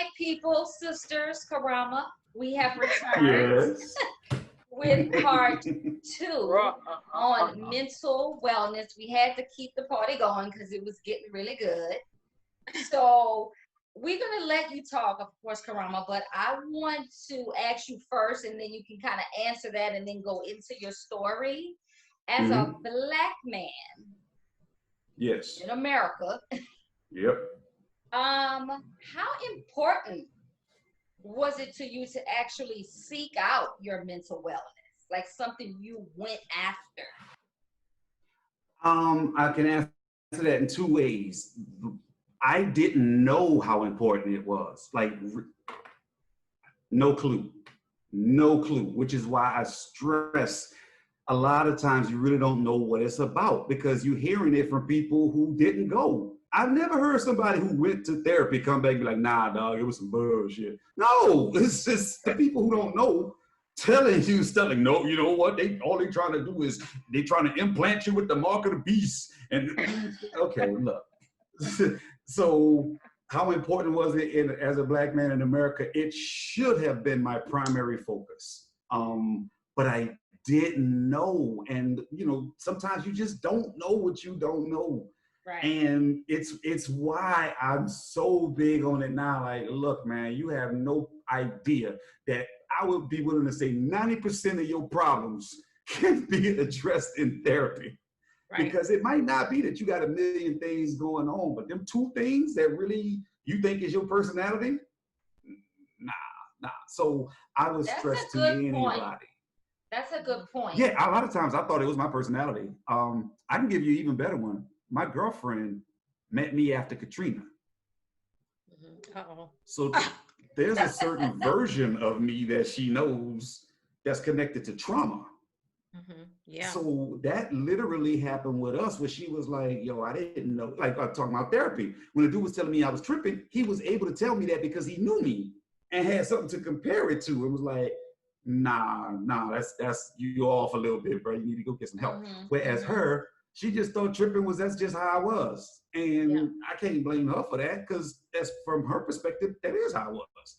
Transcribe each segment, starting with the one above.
right, people, sisters, Karama, we have returned Yes. with part 2 on mental wellness. We had to keep the party going because it was getting really good. So we're going to let you talk, of course, Karama, but I want to ask you first, and then you can kind of answer that and then go into your story. As a Black man Yes. in America, Yep. how important was it to you to actually seek out your mental wellness? Like something you went after? I can answer that in 2 ways. I didn't know how important it was. Like, no clue. No clue, which is why I stress a lot of times you really don't know what it's about because you're hearing it from people who didn't go. I've never heard somebody who went to therapy come back and be like, nah, dog, it was some bullshit. No, it's just the people who don't know telling you stuff like, no, you know what? All they trying to do is they trying to implant you with the mark of the beast. And okay, look. So how important was it as a Black man in America? It should have been my primary focus. But I didn't know. And, you know, sometimes you just don't know what you don't know. Right. And it's why I'm so big on it now. Like, look, man, you have no idea that I would be willing to say 90% of your problems can be addressed in therapy. Right. Because it might not be that you got a million things going on, but them 2 things that really you think is your personality, nah. So I would stress to anybody. That's a good point. Yeah, a lot of times I thought it was my personality. I can give you an even better one. My girlfriend met me after Katrina. So there's a certain version of me that she knows that's connected to trauma. Yeah. So that literally happened with us where she was like, yo, I didn't know, like I'm talking about therapy. When the dude was telling me I was tripping, he was able to tell me that because he knew me and had something to compare it to. It was like, nah, that's you off a little bit, bro. You need to go get some help. Whereas her, she just thought tripping that's just how I was. And I can't blame her for that because that's from her perspective, that is how I was.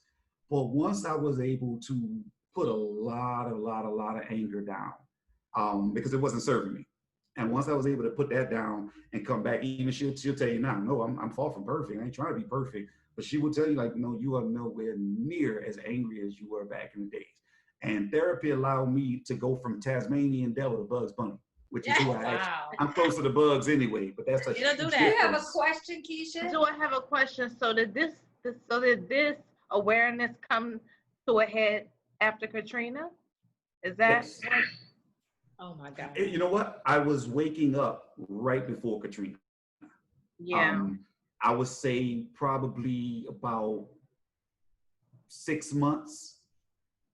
But once I was able to put a lot of anger down, because it wasn't serving me. And once I was able to put that down and come back, even she'll tell you now, no, I'm far from perfect. I ain't trying to be perfect. But she will tell you like, no, you are nowhere near as angry as you were back in the days. And therapy allowed me to go from Tasmanian devil to Bugs Bunny, which is who I actually, I'm close to the bugs anyway, but that's a you do that. You have a question, Keisha? Do I have a question? So did this awareness come to a head after Katrina? Is that yes. what? Oh my God. You know what? I was waking up right before Katrina. Yeah. I would say probably about 6 months,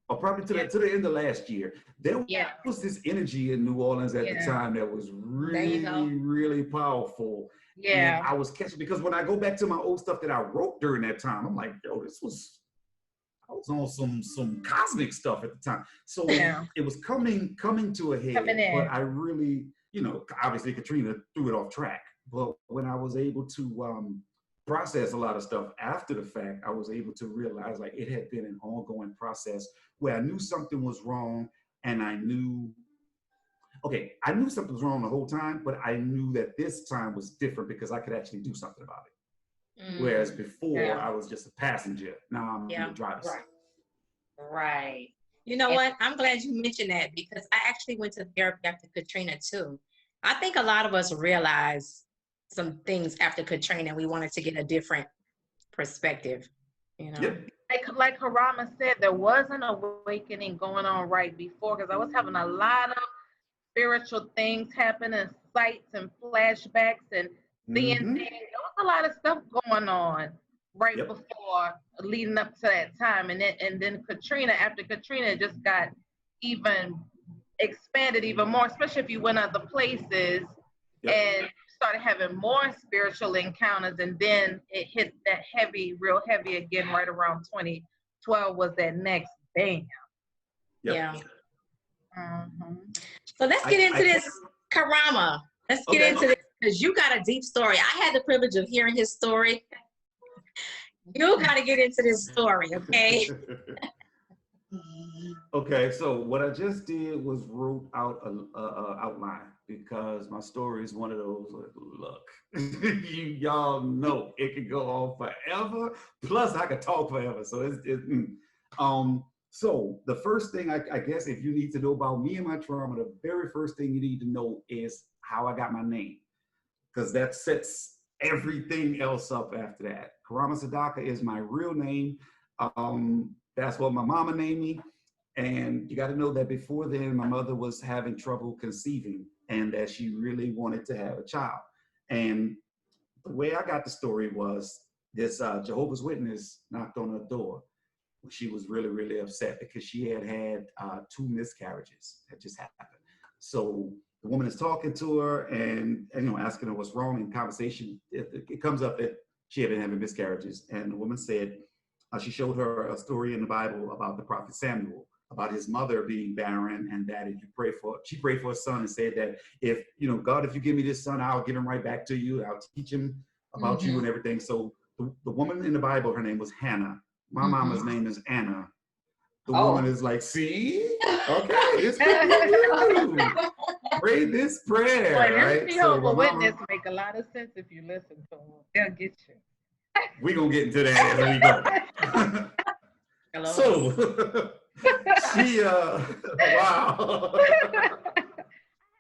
or probably to the end of last year. There was this energy in New Orleans at the time that was really powerful. Yeah. And I was catching, because when I go back to my old stuff that I wrote during that time, I'm like, yo, I was on some cosmic stuff at the time. So it was coming to a head, but I really, you know, obviously Katrina threw it off track. But when I was able to process a lot of stuff after the fact, I was able to realize like it had been an ongoing process where I knew something was wrong, and I knew something was wrong the whole time, but I knew that this time was different because I could actually do something about it. Whereas before I was just a passenger. Now I'm in the driver's seat. Right. You know what? I'm glad you mentioned that because I actually went to therapy after Katrina too. I think a lot of us realized some things after Katrina. We wanted to get a different perspective, you know. Yep. Like Karama said, there was an awakening going on right before, because I was having a lot of spiritual things happening, sights and flashbacks and seeing things. There was a lot of stuff going on right before, leading up to that time. And then Katrina, after Katrina, just got even expanded even more, especially if you went other places and started having more spiritual encounters. And then it hit that real heavy again right around 2012 was that next bam. Yeah. So let's get into this, Karama. Let's get into this because you got a deep story. I had the privilege of hearing his story. You got to get into this story, okay? Okay, so what I just did was wrote out a outline because my story is one of those. Look, y'all know it can go on forever. Plus, I could talk forever. So So the first thing I guess if you need to know about me and my trauma, the very first thing you need to know is how I got my name, because that sets everything else up after that. Karama Sadaka is my real name. That's what my mama named me. And you got to know that before then, my mother was having trouble conceiving and that she really wanted to have a child. And the way I got the story was this Jehovah's Witness knocked on her door. She was really, really upset because she had had 2 miscarriages that just happened. So the woman is talking to her and asking her what's wrong in conversation. It comes up that she had been having miscarriages. And the woman said, she showed her a story in the Bible about the prophet Samuel, about his mother being barren, and that if you she prayed for a son and said that if, God, if you give me this son, I'll give him right back to you. I'll teach him about you and everything. So the woman in the Bible, her name was Hannah. My mama's name is Anna. The woman is like, see? Okay, it's good. Pray this prayer. Boy, right? This Jehovah Witness make a lot of sense if you listen to them. They'll get you. We're going to get into that as we go. Hello. So, she, wow.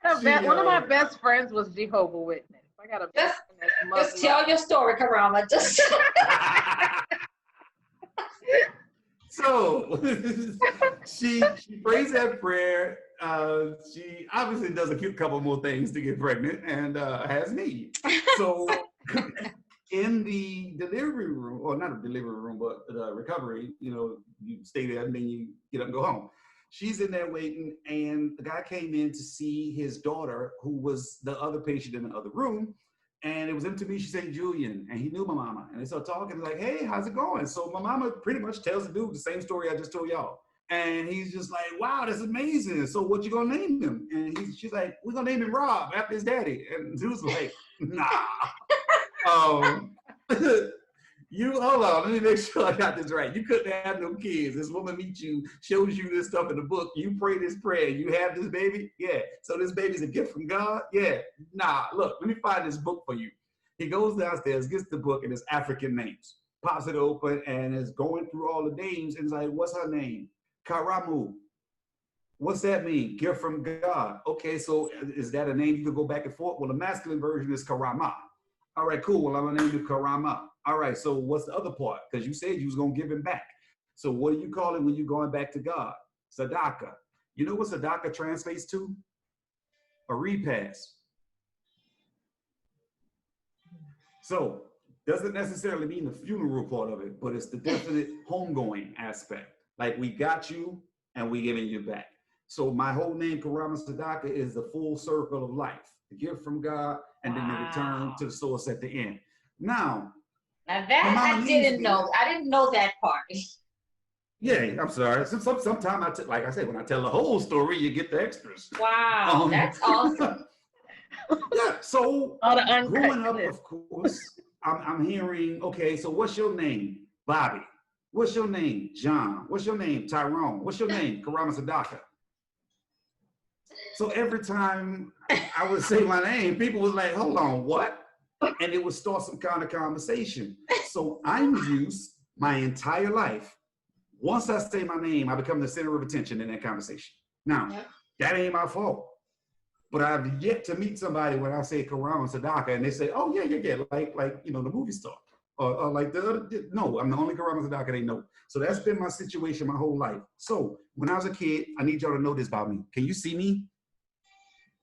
One of my best friends was Jehovah Witness. I got a best friend that's Just tell your story, Karama. Just So she prays that prayer. She obviously does a cute couple more things to get pregnant and has me. So in the delivery room, or not a delivery room, but the recovery, you stay there and then you get up and go home. She's in there waiting, and the guy came in to see his daughter, who was the other patient in the other room. And it was him to me. She said, Julian, and he knew my mama. And they started talking like, hey, how's it going? So my mama pretty much tells the dude the same story I just told y'all. And he's just like, wow, that's amazing. So what you gonna name him? And she's like, we're gonna name him Rob after his daddy. And the dude's like, nah. You hold on, let me make sure I got this right. You couldn't have no kids. This woman meets you, shows you this stuff in the book. You pray this prayer. You have this baby? Yeah. So this baby's a gift from God? Yeah. Nah, look, let me find this book for you. He goes downstairs, gets the book, and it's African names. Pops it open and is going through all the names and is like, what's her name? Karamu. What's that mean? Gift from God. Okay, so is that a name you can go back and forth? Well, the masculine version is Karama. All right, cool. Well, I'm gonna name you Karama. All right, so what's the other part? Because you said you was gonna give him back. So what do you call it when you're going back to God? Sadaka. You know what Sadaka translates to? A repass. So doesn't necessarily mean the funeral part of it, but it's the definite homegoing aspect. Like we got you and we giving you back. So my whole name, Karama Sadaka, is the full circle of life. The gift from God and then the return to the source at the end. Now that I didn't know. I didn't know that part. Yeah, I'm sorry. Sometimes like I said, when I tell the whole story, you get the extras. Wow, that's awesome. Yeah, so growing up, of course, I'm hearing, okay, so what's your name? Bobby. What's your name? John. What's your name? Tyrone. What's your name? Karama Sadaka. So every time I would say my name, people was like, hold on, what? And it would start some kind of conversation. So I'm used my entire life. Once I say my name, I become the center of attention in that conversation. Now, that ain't my fault. But I've yet to meet somebody when I say Karama Sadaka and they say, oh, yeah, like the movie star. Or like the other, no, I'm the only Karama Sadaka they know. So that's been my situation my whole life. So when I was a kid, I need y'all to know this about me. Can you see me?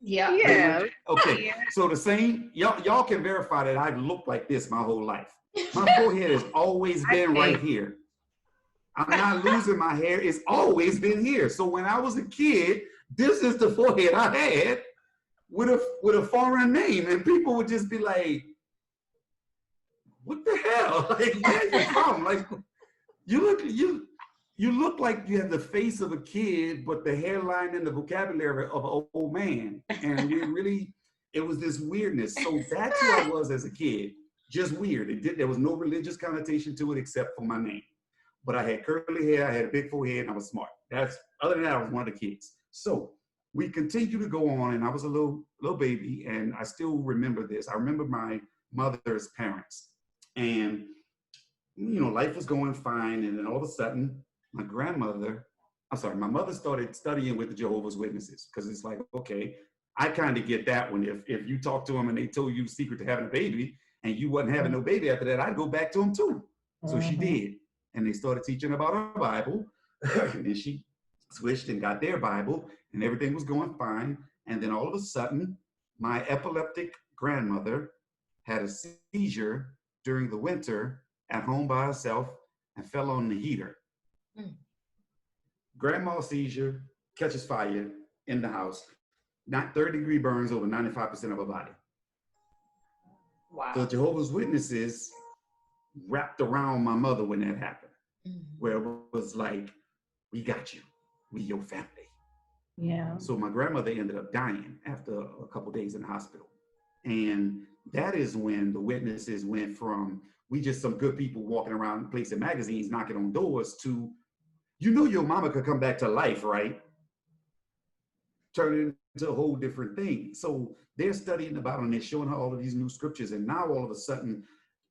Yeah. Okay. So the same, y'all can verify that I've looked like this my whole life. My forehead has always been right here. I'm not losing my hair. It's always been here. So when I was a kid, this is the forehead I had with a foreign name. And people would just be like, what the hell? Like, where are you from? Like, you look like you have the face of a kid, but the hairline and the vocabulary of an old man. And it was this weirdness. So that's who I was as a kid. Just weird. There was no religious connotation to it except for my name. But I had curly hair, I had a big forehead, and I was smart. Other than that, I was one of the kids. So we continued to go on, and I was a little baby, and I still remember this. I remember my mother's parents, and life was going fine, and then all of a sudden, my mother started studying with the Jehovah's Witnesses, because it's like, okay, I kind of get that one. If you talk to them and they told you the secret to having a baby, and you wasn't having no baby after that, I'd go back to them too. So she did. And they started teaching about our Bible. And then she switched and got their Bible, and everything was going fine. And then all of a sudden, my epileptic grandmother had a seizure during the winter at home by herself and fell on the heater. Grandma seizure, catches fire in the house, not 30-degree burns over 95% of her body. Wow. The Jehovah's Witnesses wrapped around my mother when that happened, where it was like, we got you, we your family. Yeah. So my grandmother ended up dying after a couple days in the hospital. And that is when the witnesses went from, we just some good people walking around placing magazines, knocking on doors, to, your mama could come back to life, right? Turn it into a whole different thing. So they're studying the Bible and they're showing her all of these new scriptures. And now all of a sudden,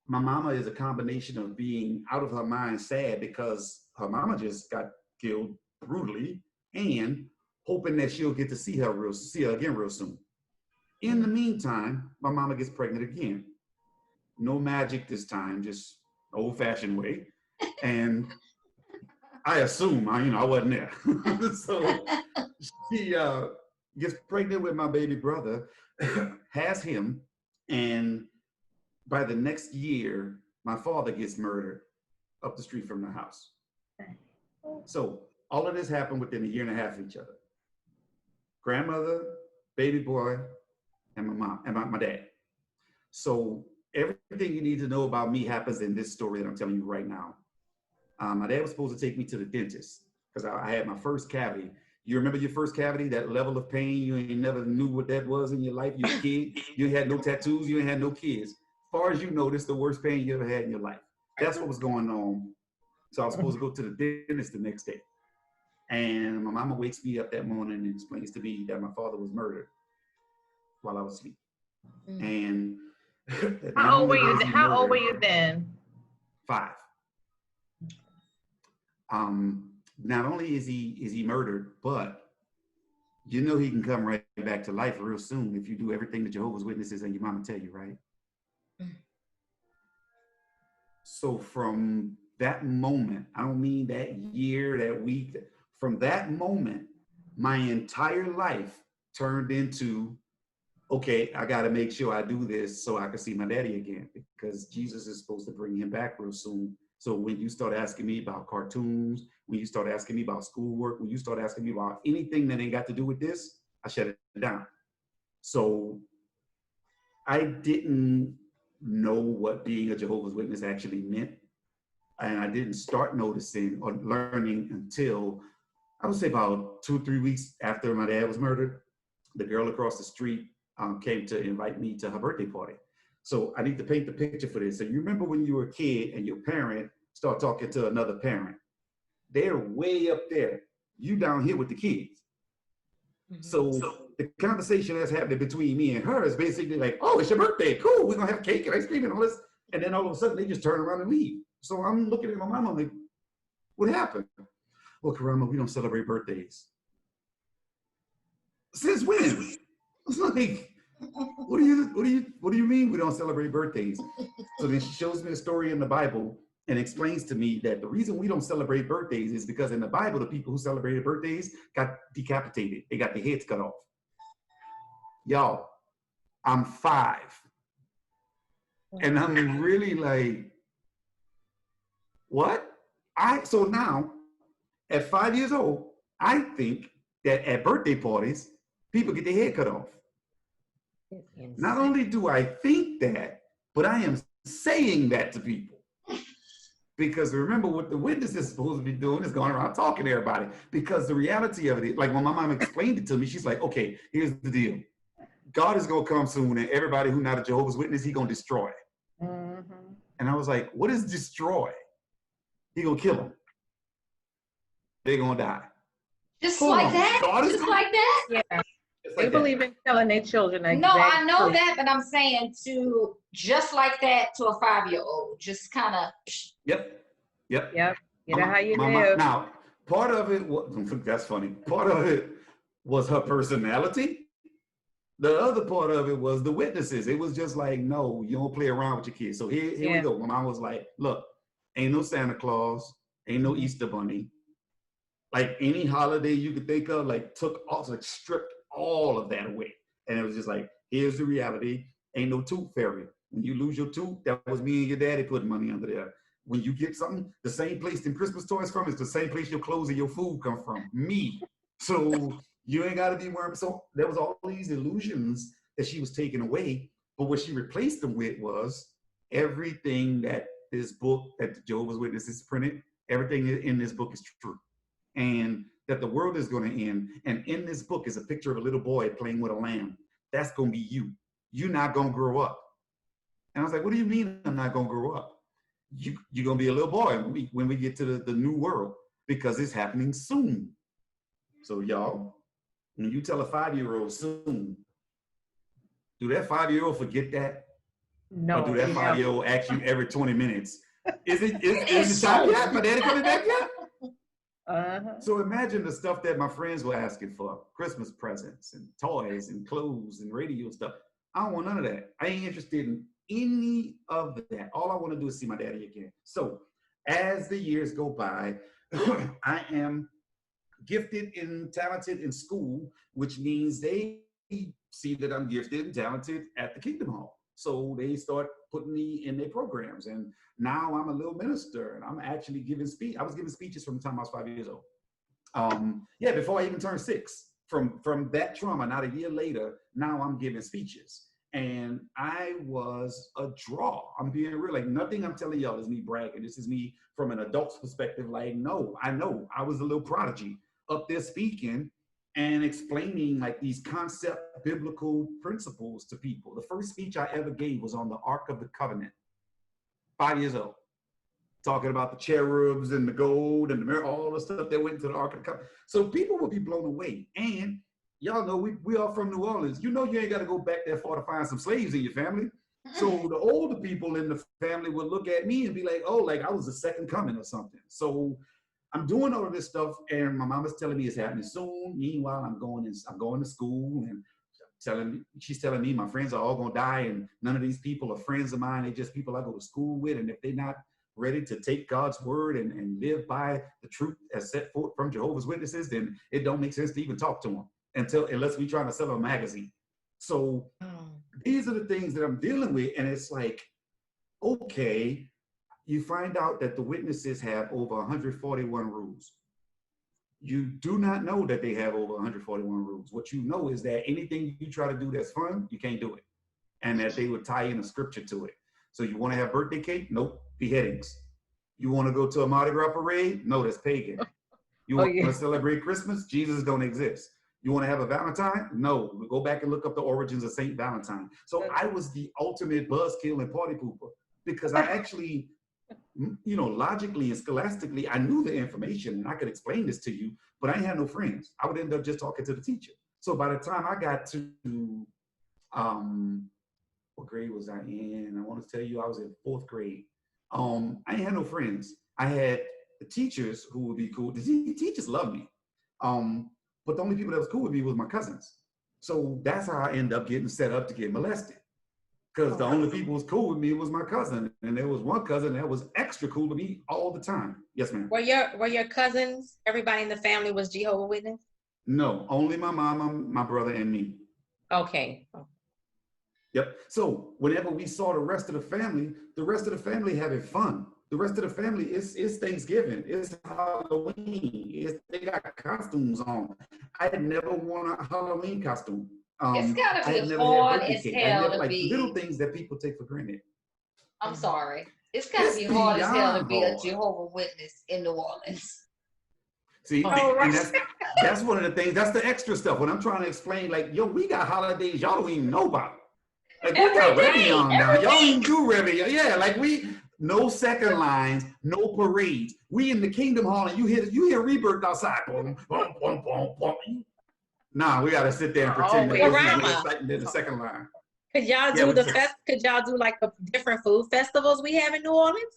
my mama is a combination of being out of her mind sad because her mama just got killed brutally, and hoping that she'll get to see her again real soon. In the meantime, my mama gets pregnant again. No magic this time, just old-fashioned way. And I assume, I wasn't there. So she gets pregnant with my baby brother, has him, and by the next year, my father gets murdered up the street from the house. So all of this happened within a year and a half of each other. Grandmother, baby boy, and my mom, and my dad. So everything you need to know about me happens in this story that I'm telling you right now. My dad was supposed to take me to the dentist because I had my first cavity. You remember your first cavity, that level of pain? You ain't never knew what that was in your life. You were a kid, you had no tattoos, you ain't had no kids. As far as you know, this is the worst pain you ever had in your life. That's what was going on. So I was supposed to go to the dentist the next day. And my mama wakes me up that morning and explains to me that my father was murdered while I was asleep. And how old were you then? 5. Not only is he murdered, but he can come right back to life real soon if you do everything the Jehovah's Witnesses and your mama tell you, right? So from that moment, I don't mean that year, that week, from that moment, my entire life turned into, okay, I got to make sure I do this so I can see my daddy again, because Jesus is supposed to bring him back real soon. So when you start asking me about cartoons, when you start asking me about schoolwork, when you start asking me about anything that ain't got to do with this, I shut it down. So I didn't know what being a Jehovah's Witness actually meant. And I didn't start noticing or learning until, I would say, about 2 or 3 weeks after my dad was murdered. The girl across the street came to invite me to her birthday party. So I need to paint the picture for this. So you remember when you were a kid and your parent start talking to another parent? They're way up there. You down here with the kids. So the conversation that's happening between me and her is basically like, oh, it's your birthday. Cool. We're going to have cake and ice cream and all this. And then all of a sudden they just turn around and leave. So I'm looking at my mom, I'm like, what happened? Well, Karama, we don't celebrate birthdays. Since when? It's like, what do you mean we don't celebrate birthdays? So then she shows me a story in the Bible and explains to me that the reason we don't celebrate birthdays is because in the Bible, the people who celebrated birthdays got decapitated. They got their heads cut off. Y'all, I'm 5. And I'm really like, what? So now, at 5 years old, I think that at birthday parties, people get their head cut off. Not only do I think that, but I am saying that to people. Because remember, what the witness is supposed to be doing is going around talking to everybody. Because the reality of it, like when my mom explained it to me, she's like, okay, here's the deal. God is going to come soon, and everybody who's not a Jehovah's Witness, he's going to destroy. And I was like, what is destroy? He gonna kill them. They're gonna die. Just like that? Just like that? Yeah. They believe in killing their children. No, I know that, but I'm saying to just like that to a 5-year-old. Just kind of. Yep. Get it how you live. Now, part of it was, that's funny. Part of it was her personality. The other part of it was the witnesses. It was just like, no, you don't play around with your kids. So here we go. My mom was like, look, ain't no Santa Claus, ain't no Easter Bunny. Like any holiday you could think of, like stripped all of that away. And it was just like, here's the reality. Ain't no tooth fairy. When you lose your tooth, that was me and your daddy putting money under there. When you get something, the same place them Christmas toys from is the same place your clothes and your food come from. Me. So you ain't got to be worried. So there was all these illusions that she was taking away. But what she replaced them with was everything that this book that the Jehovah's Witnesses printed, everything in this book is true. And that the world is going to end. And in this book is a picture of a little boy playing with a lamb. That's going to be you. You're not going to grow up. And I was like, what do you mean I'm not going to grow up? You're going to be a little boy when we get to the new world, because it's happening soon. So y'all, when you tell a 5-year-old soon, do that 5-year-old forget that? No. Or do that 5-year-old ask you every 20 minutes? Is it time yet? My daddy coming back yet? So imagine the stuff that my friends were asking for, Christmas presents and toys and clothes and radio stuff. I don't want none of that. I ain't interested in any of that. All I want to do is see my daddy again. So as the years go by, I am gifted and talented in school, which means they see that I'm gifted and talented at the Kingdom Hall. So they start putting me in their programs. And now I'm a little minister and I'm actually giving speech. I was giving speeches from the time I was 5 years old. Before I even turned 6. From that trauma, not a year later, now I'm giving speeches. And I was a draw. I'm being real. Like, nothing I'm telling y'all is me bragging. This is me from an adult's perspective. Like, no, I know I was a little prodigy up there speaking and explaining like these concept biblical principles to people. The first speech I ever gave was on the Ark of the Covenant, 5 years old, talking about the cherubs and the gold and the mirror, all the stuff that went into the Ark of the Covenant. So people will be blown away. And y'all know we are from New Orleans. You know you ain't got to go back that far to find some slaves in your family. So the older people in the family would look at me and be like, oh, like I was the second coming or something. So I'm doing all of this stuff, and my mom is telling me it's happening soon. Meanwhile, I'm going to school, and she's telling me my friends are all gonna die, and none of these people are friends of mine. They're just people I go to school with, and if they're not ready to take God's word and live by the truth as set forth from Jehovah's Witnesses, then it don't make sense to even talk to them unless we trying to sell a magazine. So these are the things that I'm dealing with, and it's like, okay. You find out that the witnesses have over 141 rules. You do not know that they have over 141 rules. What you know is that anything you try to do that's fun, you can't do it. And that they would tie in a scripture to it. So you want to have birthday cake? Nope, beheadings. You want to go to a Mardi Gras parade? No, that's pagan. You want to celebrate Christmas? Jesus don't exist. You want to have a Valentine? No, we go back and look up the origins of Saint Valentine. So I was the ultimate buzzkill and party pooper because I actually, logically and scholastically, I knew the information and I could explain this to you, but I ain't had no friends. I would end up just talking to the teacher. So by the time I got to, what grade was I in? I want to tell you I was in 4th grade. I ain't had no friends. I had the teachers who would be cool. The teachers loved me. But the only people that was cool with me was my cousins. So that's how I ended up getting set up to get molested. Because the only people who was cool with me was my cousin. And there was one cousin that was extra cool to me all the time. Yes, ma'am. Were your cousins, everybody in the family was Jehovah's Witness? No, only my mom, my brother, and me. Okay. Yep. So whenever we saw the rest of the family having fun. The rest of the family, it's Thanksgiving, it's Halloween, they got costumes on. I had never worn a Halloween costume. It's gotta be hard as hell to be. Little things that people take for granted. I'm sorry. It's gotta be hard as hell to be a Jehovah's Witness in New Orleans. See, and that's one of the things, that's the extra stuff. When I'm trying to explain, like, yo, we got holidays y'all don't even know about. Like, we got Réveillon now. Y'all even do Réveillon. Yeah, like No second lines, no parades. We in the Kingdom Hall, and you hear Rebirth outside. Boom, boom, boom, boom, boom. Nah, we gotta sit there and pretend that this is more exciting than the second line. Could y'all do could y'all do like the different food festivals we have in New Orleans?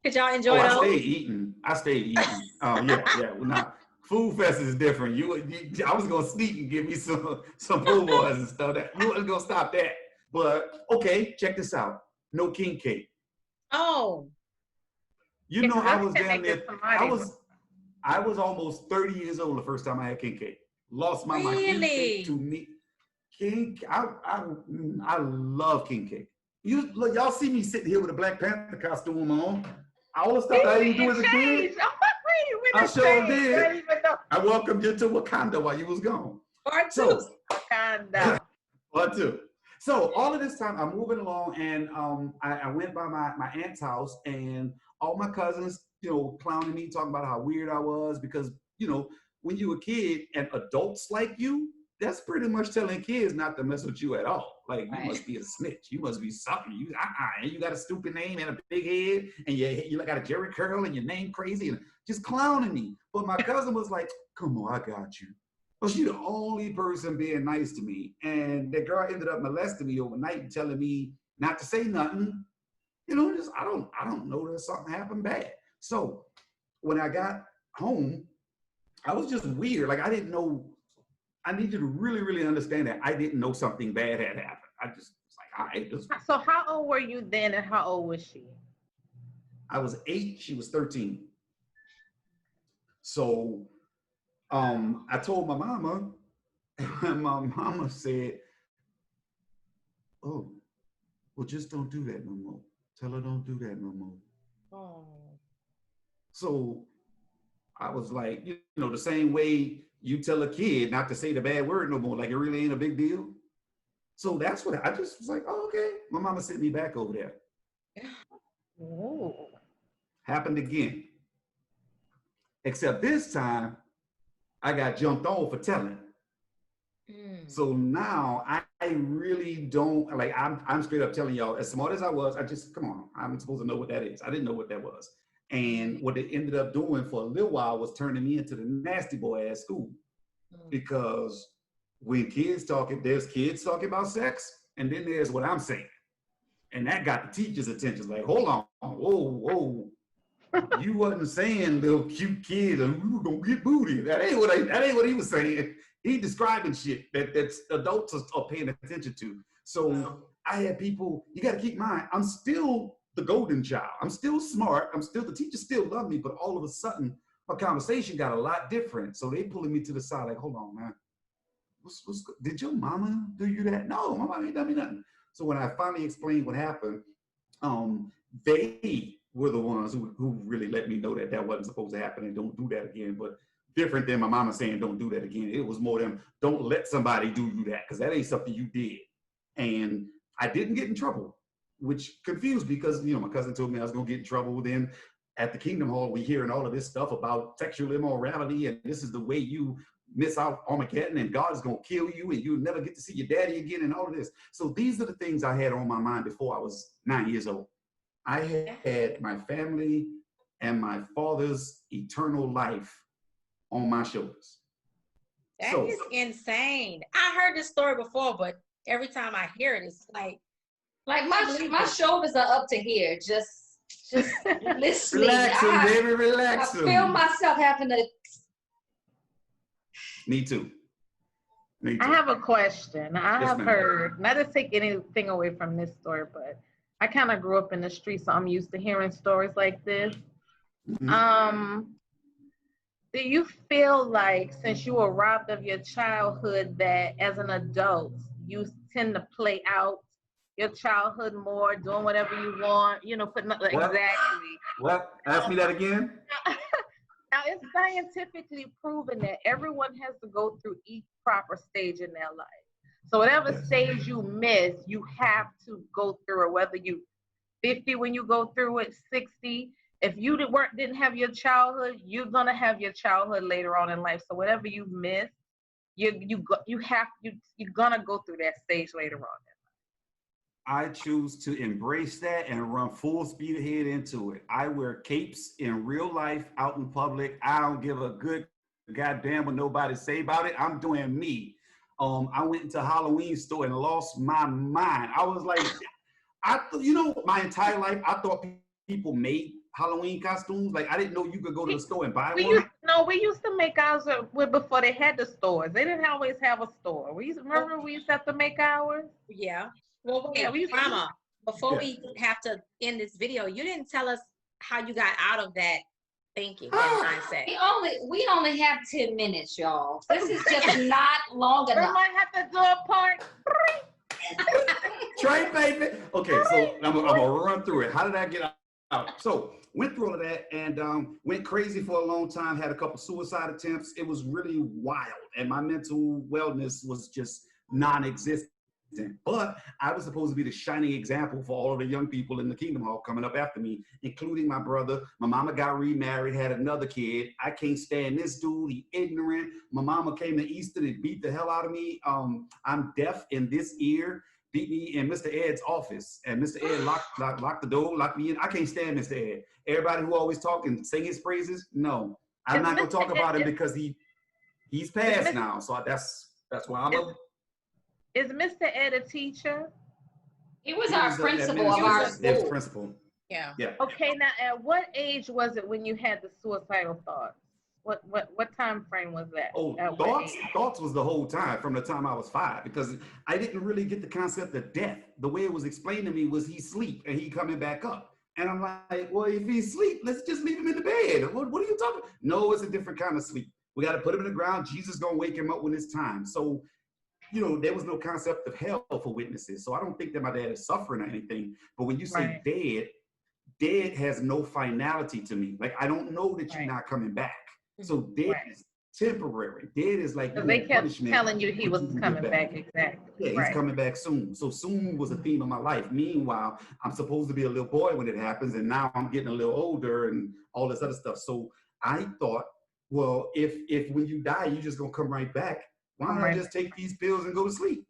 Could y'all enjoy those? I stayed eating. Yeah. Well, now, Food Fest is different. I was gonna sneak and give me some po' boys and stuff. That you wasn't gonna stop that. But okay, check this out. No king cake. Oh. You know, I was down there. I was almost 30 years old the first time I had king cake. Lost my mind. King cake to me. I love king cake. Y'all see me sitting here with a Black Panther costume on. All the stuff I didn't do as a kid. I sure did. I welcomed you to Wakanda while you was gone. Wakanda. Part two. So all of this time I'm moving along, and I went by my aunt's house, and all my cousins, clowning me, talking about how weird I was, because when you a kid and adults like you, that's pretty much telling kids not to mess with you at all. Like, you must be a snitch. You must be something. You got a stupid name and a big head, and you got a Jerry curl, and your name crazy, and just clowning me. But my cousin was like, "Come on, I got you." Well, she's the only person being nice to me. And that girl ended up molesting me overnight and telling me not to say nothing. I don't know that something happened bad. So when I got home, I was just weird. Like, I didn't know. I need you to really, really understand that I didn't know something bad had happened. I just was like, all right. So how old were you then, and how old was she? I was 8, she was 13. So I told my mama, and my mama said, "Oh, well, just don't do that no more. Tell her don't do that no more." Oh. So I was like, the same way you tell a kid not to say the bad word no more, like it really ain't a big deal. So that's what I just was like, oh, okay. My mama sent me back over there. Ooh. Happened again. Except this time, I got jumped on for telling. So now I really don't, like, I'm straight up telling y'all, as smart as I was, come on, I'm supposed to know what that is. I didn't know what that was. And what they ended up doing for a little while was turning me into the nasty boy at school. Because when there's kids talking about sex, and then there's what I'm saying. And that got the teacher's attention. Like, hold on, whoa. You wasn't saying little cute kids and we were gonna get booty. That ain't what he was saying. He describing shit that adults are paying attention to. So I had people, you gotta keep in mind, I'm still the golden child. I'm still smart. The teacher still loved me, but all of a sudden, our conversation got a lot different. So they pulling me to the side, like, hold on, man. Did your mama do you that? No, my mama ain't done me nothing. So when I finally explained what happened, they were the ones who really let me know that wasn't supposed to happen and don't do that again. But different than my mama saying don't do that again. It was more them, don't let somebody do you that, because that ain't something you did. And I didn't get in trouble, which confused me, because my cousin told me I was gonna get in trouble. Then at the Kingdom Hall, we hearing all of this stuff about sexual immorality, and this is the way you miss out Armageddon, and God is gonna kill you, and you'll never get to see your daddy again, and all of this. So these are the things I had on my mind before I was 9 years old. I had my family and my father's eternal life on my shoulders. That is insane. I heard this story before, but every time I hear it, it's like my shoulders are up to here, just listening. Relaxing, baby, relaxing. I feel myself having to. Me too. I have a question. I have heard, not to take anything away from this story, but I kind of grew up in the streets, so I'm used to hearing stories like this. Do you feel like, since you were robbed of your childhood, that as an adult, you tend to play out your childhood more, doing whatever you want, putting up exactly? What? Ask me that again. Now, it's scientifically proven that everyone has to go through each proper stage in their life. So whatever stage you miss, you have to go through it, whether you 50 when you go through it, 60. If you didn't have your childhood, you're going to have your childhood later on in life. So whatever you miss, you're going to go through that stage later on. I choose to embrace that and run full speed ahead into it. I wear capes in real life out in public. I don't give a good goddamn what nobody say about it. I'm doing me. I went into a Halloween store and lost my mind. I was like, my entire life, I thought people made Halloween costumes. Like, I didn't know you could go to the store and buy one. We used to make ours before they had the stores. They didn't always have a store. We used to have to make ours. Yeah. Well, wait, Karama, before we have to end this video, you didn't tell us how you got out of that thinking and mindset. We only have 10 minutes, y'all. This is just not long enough. We might have to do a part 3. Train, baby. Okay, so I'm gonna run through it. How did I get out? So went through all of that and went crazy for a long time. Had a couple suicide attempts. It was really wild, and my mental wellness was just non-existent. But I was supposed to be the shining example for all of the young people in the Kingdom Hall coming up after me, including my brother. My mama got remarried, had another kid. I can't stand this dude. He ignorant. My mama came to Easton and beat the hell out of me. I'm deaf in this ear. Beat me in Mr. Ed's office. And Mr. Ed locked the door, locked me in. I can't stand Mr. Ed. Everybody who always talk and sing his praises, no. I'm not going to talk about him because he's passed now. So that's why I'm up. Is Mr. Ed a teacher? He was our principal of our school. Principal. Yeah. Okay, now at what age was it when you had the suicidal thoughts? What time frame was that? Oh, thoughts was the whole time, from the time I was 5, because I didn't really get the concept of death. The way it was explained to me was he sleep and he coming back up. And I'm like, well, if he sleep, let's just leave him in the bed. What are you talking about? No, it's a different kind of sleep. We got to put him in the ground. Jesus gonna wake him up when it's time. So, there was no concept of hell for witnesses. So I don't think that my dad is suffering or anything. But when you say dead has no finality to me. Like, I don't know that you're not coming back. So dead is temporary. Dead is like they kept telling you he was coming back. Exactly. Yeah, he's coming back soon. So soon was a theme of my life. Meanwhile, I'm supposed to be a little boy when it happens, and now I'm getting a little older and all this other stuff. So I thought, well, if when you die, you're just gonna come right back. Why don't I just take these pills and go to sleep?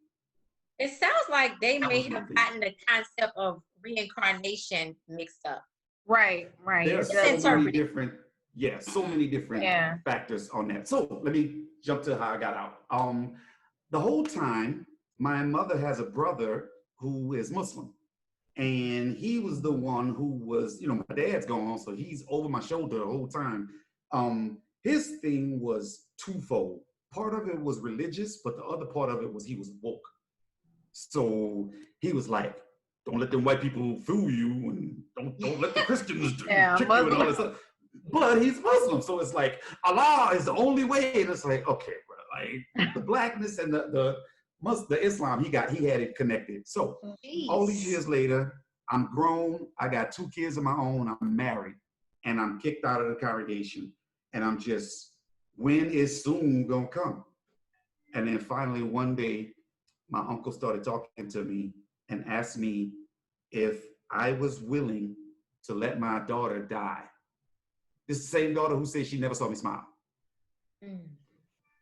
It sounds like they may have gotten the concept of reincarnation mixed up. Right. There's so many different, so many different factors on that. So let me jump to how I got out. The whole time, my mother has a brother who is Muslim. And he was the one who was, my dad's gone, so he's over my shoulder the whole time. His thing was twofold. Part of it was religious, but the other part of it was he was woke. So he was like, don't let them white people fool you, and don't let the Christians trick you and all this stuff. But he's Muslim, so it's like Allah is the only way. And it's like, okay, bro, like the blackness and the Islam, he had it connected. So all these years later, I'm grown. I got 2 kids of my own. I'm married, and I'm kicked out of the congregation, and I'm just, when is soon gonna come? And then finally one day, my uncle started talking to me and asked me if I was willing to let my daughter die. This is the same daughter who said she never saw me smile.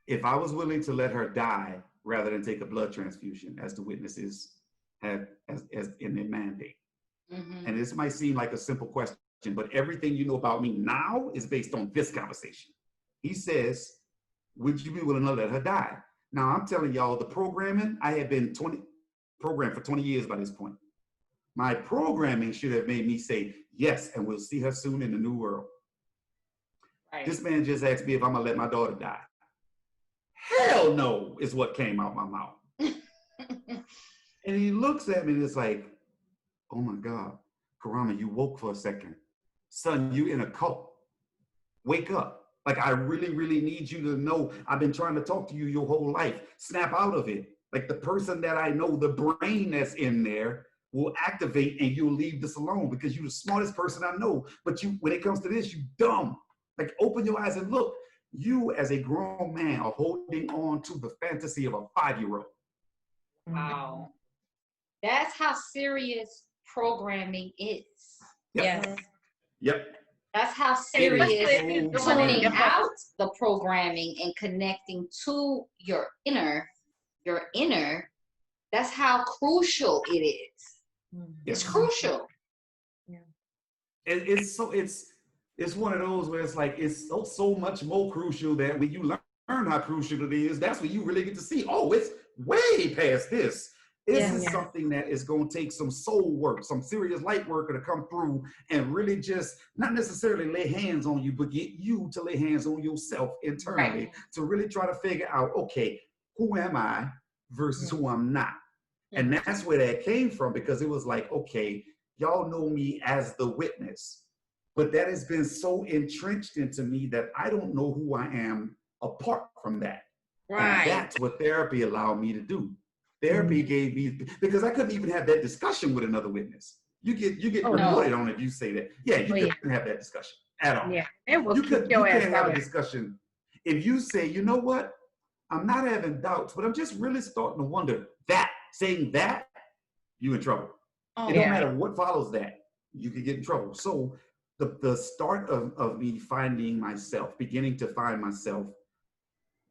If I was willing to let her die rather than take a blood transfusion, as the witnesses had as in their mandate. And this might seem like a simple question, but everything you know about me now is based on this conversation. He says, would you be willing to let her die? Now, I'm telling y'all, the programming, I had been programmed for 20 years by this point. My programming should have made me say, yes, and we'll see her soon in the new world. Right. This man just asked me if I'm gonna let my daughter die. Hell no, is what came out my mouth. And he looks at me and it's like, oh my God, Karama, you woke for a second. Son, you in a cult. Wake up. Like, I really, really need you to know I've been trying to talk to you your whole life. Snap out of it. Like, the person that I know, the brain that's in there will activate and you'll leave this alone because you're the smartest person I know. But when it comes to this, you dumb. Like, open your eyes and look. You as a grown man are holding on to the fantasy of a 5-year-old. Wow. That's how serious programming is. Yep. Yes. Yep. That's how serious tuning out the programming and connecting to your inner, that's how crucial it is. It's crucial. Yeah. It's one of those where it's like it's so much more crucial that when you learn how crucial it is, that's when you really get to see, oh, it's way past this. This is something that is going to take some soul work, some serious light worker to come through and really just not necessarily lay hands on you, but get you to lay hands on yourself internally to really try to figure out, okay, who am I versus who I'm not? And that's where that came from, because it was like, okay, y'all know me as the witness, but that has been so entrenched into me that I don't know who I am apart from that. Right. And that's what therapy allowed me to do. Therapy gave me, because I couldn't even have that discussion with another witness. You get reported on if you say that. Yeah, you couldn't have that discussion at all. Yeah, it will you kick your ass can't out. have a discussion if you say, you know what, I'm not having doubts, but I'm just really starting to wonder. That saying that, you in trouble. It don't matter what follows that, you could get in trouble. So the start of me finding myself, beginning to find myself,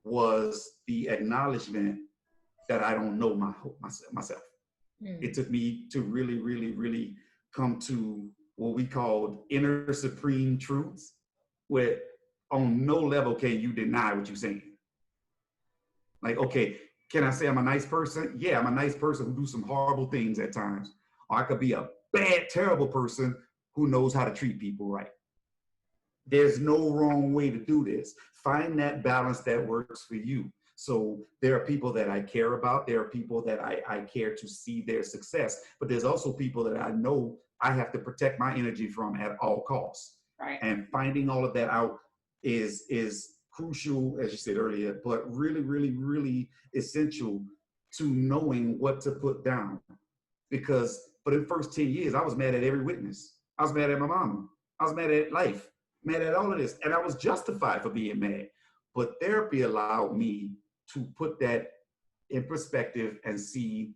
was the acknowledgement that I don't know myself. It took me to really, really, really come to what we called inner supreme truths, where on no level can you deny what you're saying. Like, okay, can I say I'm a nice person? Yeah, I'm a nice person who do some horrible things at times. Or I could be a bad, terrible person who knows how to treat people right. There's no wrong way to do this. Find that balance that works for you. So there are people that I care about. There are people that I care to see their success. But there's also people that I know I have to protect my energy from at all costs. Right. And finding all of that out is crucial, as you said earlier, but really, really, really essential to knowing what to put down. Because for the first 10 years, I was mad at every witness. I was mad at my mama. I was mad at life, mad at all of this. And I was justified for being mad. But therapy allowed me to put that in perspective and see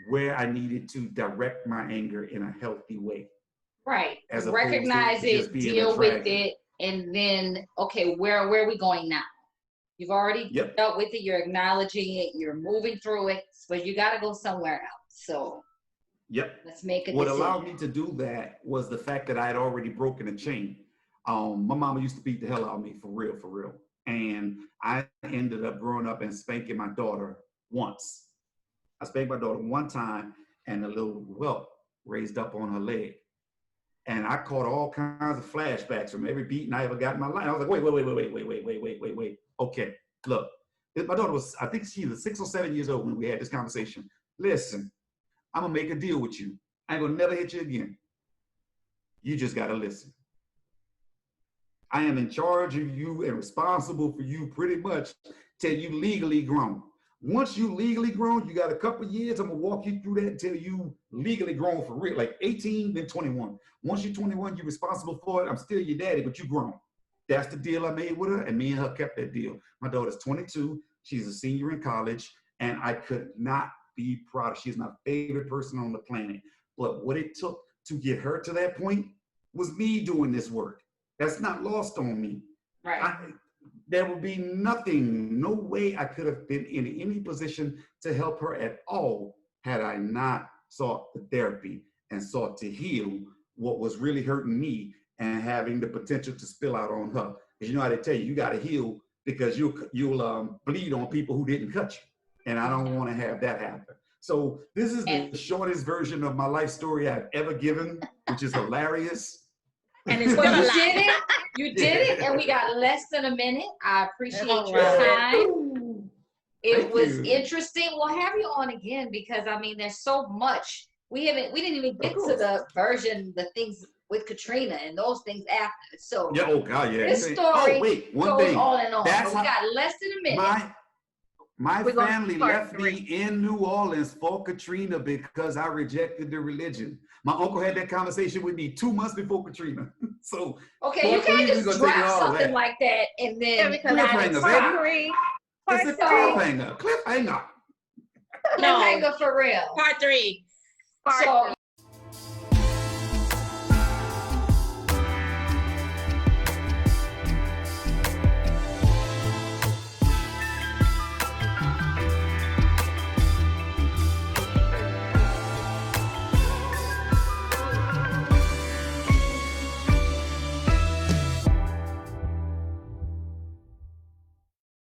where I needed to direct my anger in a healthy way. Right. Recognize it, deal with it, and then, okay, where are we going now? You've already dealt with it, you're acknowledging it, you're moving through it, but you got to go somewhere else. So let's make a decision. What allowed me to do that was the fact that I had already broken a chain. My mama used to beat the hell out of me, for real. And I ended up growing up and spanking my daughter once. I spanked my daughter one time, and a little welt raised up on her leg. And I caught all kinds of flashbacks from every beating I ever got in my life. I was like, wait. Okay, look, my daughter was, I think she was 6 or 7 years old when we had this conversation. Listen, I'm gonna make a deal with you. I ain't gonna never hit you again. You just gotta listen. I am in charge of you and responsible for you pretty much till you legally grown. Once you legally grown, you got a couple of years. I'm gonna walk you through that until you legally grown for real, like 18, then 21. Once you're 21, you're responsible for it. I'm still your daddy, but you grown. That's the deal I made with her, and me and her kept that deal. My daughter's 22. She's a senior in college, and I could not be proud. She's my favorite person on the planet. But what it took to get her to that point was me doing this work. That's not lost on me. Right. There would be nothing, no way I could have been in any position to help her at all had I not sought the therapy and sought to heal what was really hurting me and having the potential to spill out on her. Because you know how they tell you, you got to heal because you'll bleed on people who didn't cut you. And I don't want to have that happen. So this is the shortest version of my life story I've ever given, which is hilarious. And it's you did it, and we got less than a minute. I appreciate your time. It was interesting. We'll have you on again because I mean, there's so much. We didn't even get to the version, the things with Katrina and those things after. So this story goes on and on. But we got less than a minute. My family left me in New Orleans for Katrina because I rejected the religion. My uncle had that conversation with me 2 months before Katrina. So okay, you can't just drop something like that and then cliffhanger, it's a cliffhanger. Cliffhanger. Cliffhanger for real. Part 3. So